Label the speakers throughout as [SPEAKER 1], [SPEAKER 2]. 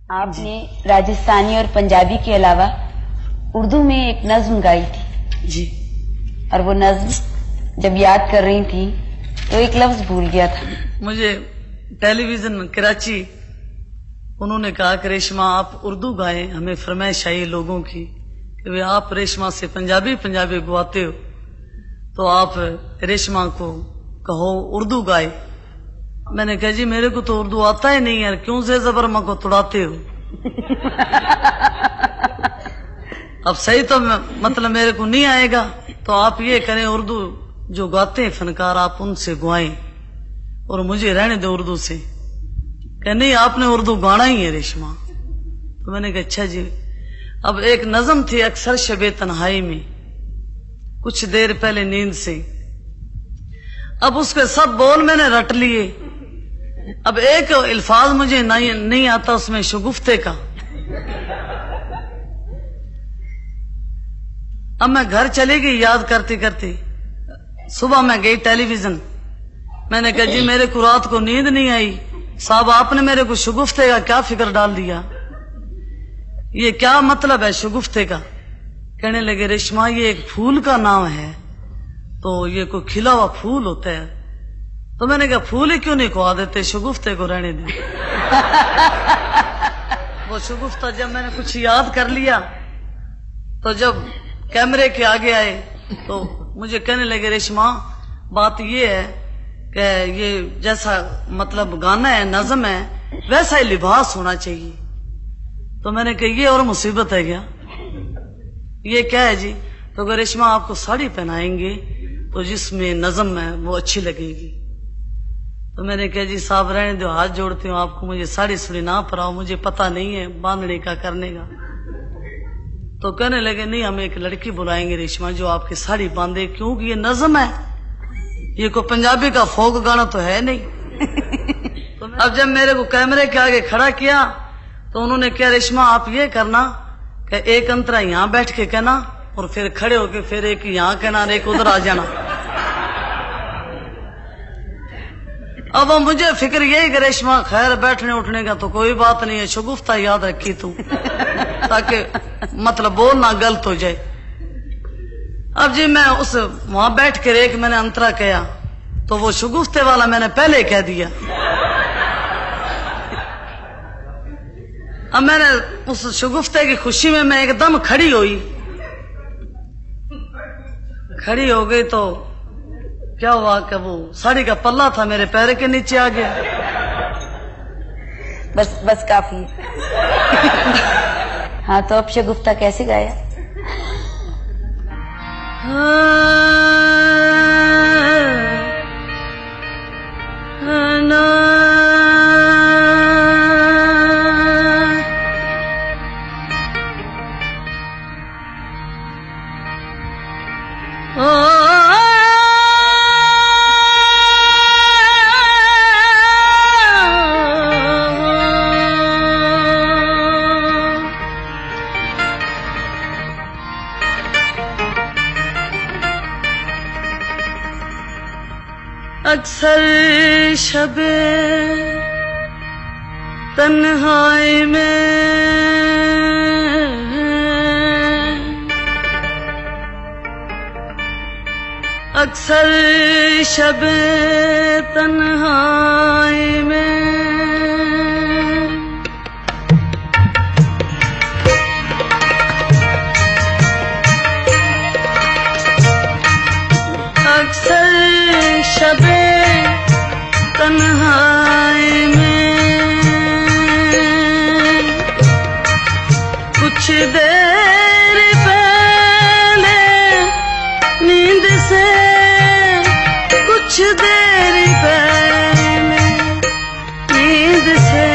[SPEAKER 1] आपने राजस्थानी और पंजाबी के अलावा उर्दू में एक नज्म गाई थी
[SPEAKER 2] जी।
[SPEAKER 1] और वो नज्म जब याद कर रही थी तो एक लफ्ज भूल गया था।
[SPEAKER 2] मुझे टेलीविजन कराची उन्होंने कहा कि रेशमा आप उर्दू गाएं, हमें फरमाइश आई लोगों की कि वे आप रेशमा से पंजाबी गवाते हो तो आप रेशमा को कहो उर्दू गाए। मैंने कहा जी मेरे को तो उर्दू आता ही नहीं यार, क्यों से जबरमा को तुड़ाते हो। अब सही तो मतलब मेरे को नहीं आएगा, तो आप ये करें उर्दू जो गाते हैं फनकार आप उनसे गुआएं और मुझे रहने दो उर्दू से। कह नहीं आपने उर्दू गाना ही है रेशमा। तो मैंने कहा अच्छा जी। अब एक नज्म थी अक्सर शबे तन्हाई में, कुछ देर पहले नींद से। अब उसके सब बोल मैंने रट लिए। अब एक अल्फाज मुझे नहीं आता उसमें, शगुफ्ते का। अब मैं घर चली गई याद करते करते। सुबह मैं गई टेलीविजन, मैंने कहा जी मेरे को रात को नींद नहीं आई, साहब आपने मेरे को शगुफ्ते का क्या फिक्र डाल दिया, ये क्या मतलब है शगुफ्ते का। कहने लगे रेशमा ये एक फूल का नाम है, तो ये कोई खिला हुआ फूल होता है। तो मैंने कहा फूल ही क्यों नहीं खुआ देते, शगुफ्ते को रहने दे। वो शगुफ्ता जब मैंने कुछ याद कर लिया तो जब कैमरे के आगे आए तो मुझे कहने लगे रेशमा बात ये है कि ये जैसा मतलब गाना है नज्म है वैसा ही लिबास होना चाहिए। तो मैंने कहा ये और मुसीबत है क्या, ये क्या है जी। तो रेशमा आपको साड़ी पहनाएंगे तो जिसमें नज्म है वो अच्छी लगेगी। तो मैंने कहा जी साहब रहने दो, हाथ जोड़ती हूँ आपको, मुझे साड़ी सुड़ी ना पराओ, मुझे पता नहीं है बांधने का करने का। तो कहने लगे नहीं हम एक लड़की बुलाएंगे रेशमा जो आपकी साड़ी बांधे, क्योंकि ये नज्म है, ये कोई पंजाबी का फोक गाना तो है नहीं। तो अब जब मेरे को कैमरे के आगे खड़ा किया तो उन्होंने कहा रेशमा आप ये करना कि एक अंतरा यहाँ बैठ के कहना और फिर खड़े होके फिर एक यहाँ कहना और एक उधर आ जाना। अब मुझे फिक्र यही कि रेशमा खैर बैठने उठने का तो कोई बात नहीं है, शगुफ्ता याद रखी तू ताकि मतलब बोलना गलत हो जाए। अब जी मैं उस वहां बैठ कर एक मैंने अंतरा किया तो वो शगुफ्ते वाला मैंने पहले कह दिया। अब मैंने उस शगुफ्ते की खुशी में मैं एकदम खड़ी हो गई तो क्या हुआ कि वो साड़ी का पल्ला था मेरे पैर के नीचे आ गया।
[SPEAKER 1] बस काफी। हाँ तो अब शगुफ्ता कैसे गाया।
[SPEAKER 2] अक्सर शबे तन्हाई में अक्सर शबे तन्हाई में अक्सर शबे तन्हाई में कुछ देर पहले नींद से कुछ देर पहले नींद से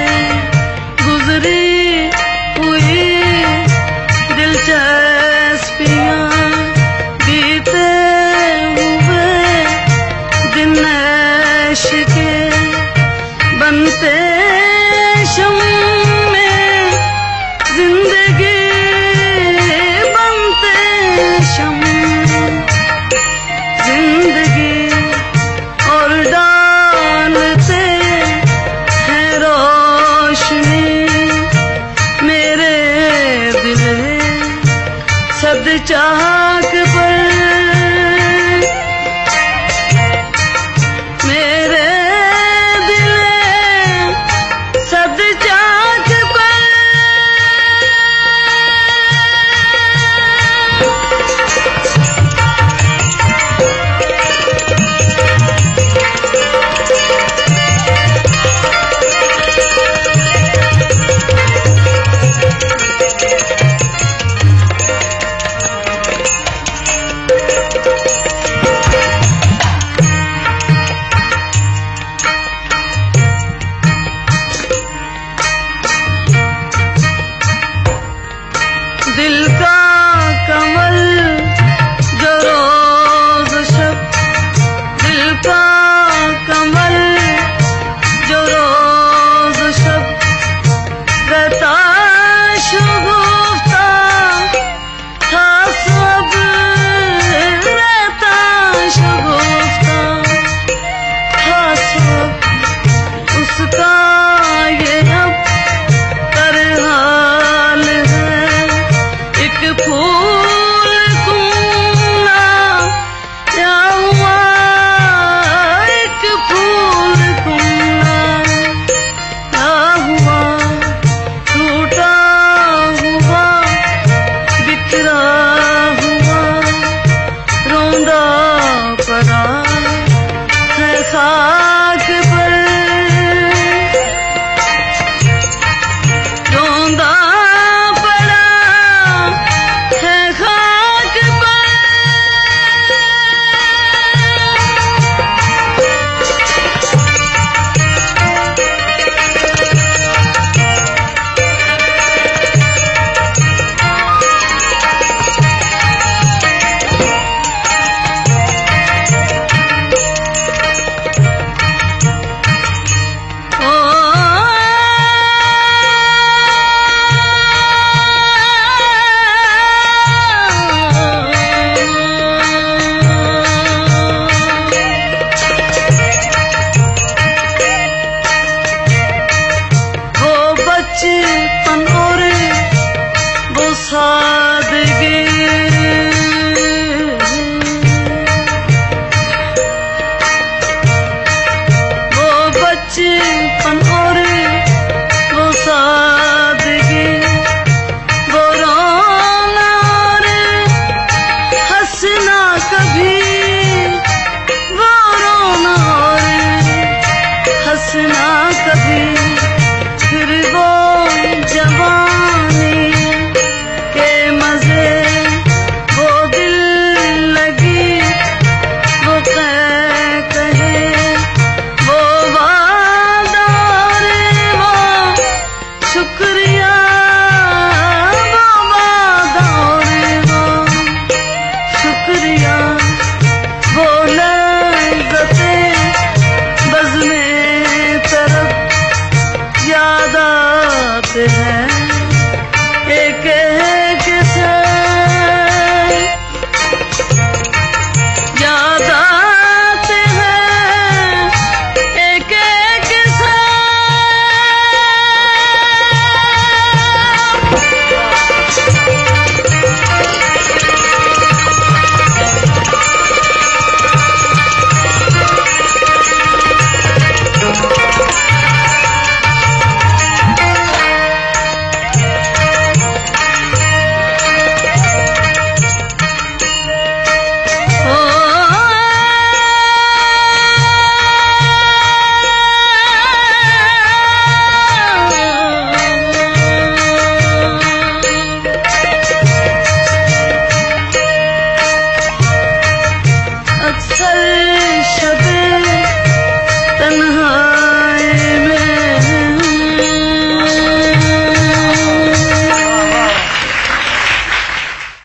[SPEAKER 2] गुजरी हुई दिलचस्पियां बीते के बनते शम में जिंदगी चाक पर मेरे दिले सद चाक पर दिल का कमल जो रोज शब, दिल का कमल जो रोज शब रहता शगुफ्ता था सब, रहता शगुफ्ता था सब, उसका ये अब तरहाल है। एक फूल कुमला क्या हुआ, एक फूल कुमला क्या हुआ, टूटा हुआ बिखरा हुआ रोंदा पड़ा है खाक पर, रोंदा बचपन और वो सादगी, वो बचपन और वो सादगी, वो रोना और हंसना कभी, वो रोना और हंसना कभी, फिर वो जवानी के मजे, वो दिल लगी वो कहे, वो वादा और वो शुक्रिया, वो वादा और वो शुक्रिया, वो लज़्ज़तें बज़्मे तरफ याद आते हैं।